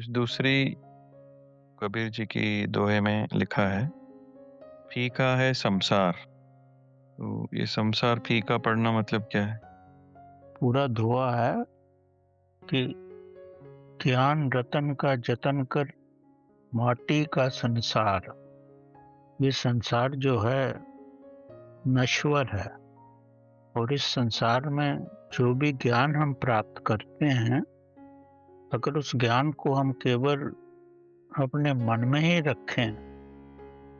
दूसरी कबीर जी की दोहे में लिखा है, फीका है संसार। तो ये संसार फीका पड़ना मतलब क्या है? पूरा धुआ है कि ज्ञान रतन का जतन कर माटी का संसार। ये संसार जो है नश्वर है, और इस संसार में जो भी ज्ञान हम प्राप्त करते हैं, अगर उस ज्ञान को हम केवल अपने मन में ही रखें,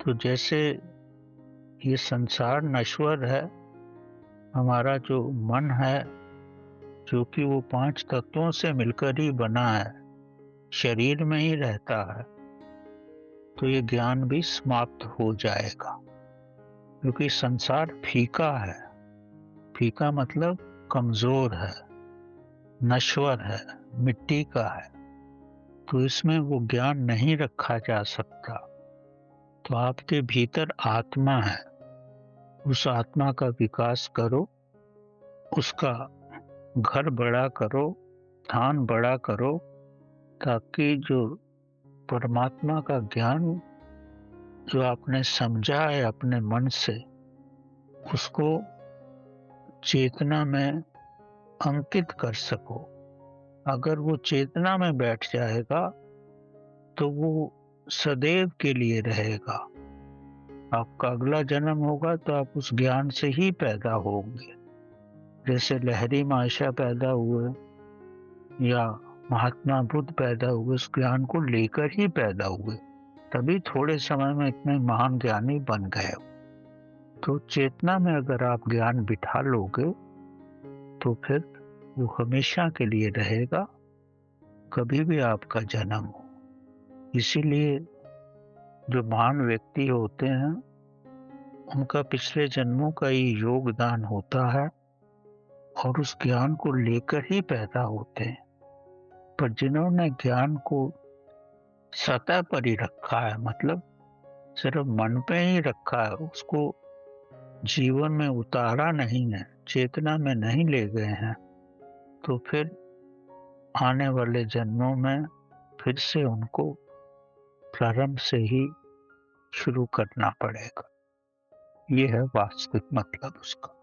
तो जैसे ये संसार नश्वर है, हमारा जो मन है, जो कि वो 5 तत्वों से मिलकर ही बना है, शरीर में ही रहता है, तो ये ज्ञान भी समाप्त हो जाएगा। क्योंकि संसार फीका है। फीका मतलब कमजोर है, नश्वर है, मिट्टी का है, तो इसमें वो ज्ञान नहीं रखा जा सकता। तो आपके भीतर आत्मा है, उस आत्मा का विकास करो, उसका घर बड़ा करो, स्थान बड़ा करो, ताकि जो परमात्मा का ज्ञान जो आपने समझा है अपने मन से, उसको चेतना में अंकित कर सको। अगर वो चेतना में बैठ जाएगा, तो वो सदैव के लिए रहेगा। आपका अगला जन्म होगा तो आप उस ज्ञान से ही पैदा होंगे। जैसे लहरी माशा पैदा हुए या महात्मा बुद्ध पैदा हुए, उस ज्ञान को लेकर ही पैदा हुए, तभी थोड़े समय में इतने महान ज्ञानी बन गए। तो चेतना में अगर आप ज्ञान बिठा लोगे, तो फिर वो हमेशा के लिए रहेगा, कभी भी आपका जन्म हो। इसीलिए जो महान व्यक्ति होते हैं, उनका पिछले जन्मों का ही योगदान होता है, और उस ज्ञान को लेकर ही पैदा होते हैं। पर जिन्होंने ज्ञान को सतह पर ही रखा है, मतलब सिर्फ मन पे ही रखा है, उसको जीवन में उतारा नहीं है, चेतना में नहीं ले गए हैं, तो फिर आने वाले जन्मों में फिर से उनको प्रारंभ से ही शुरू करना पड़ेगा। ये है वास्तविक मतलब उसका।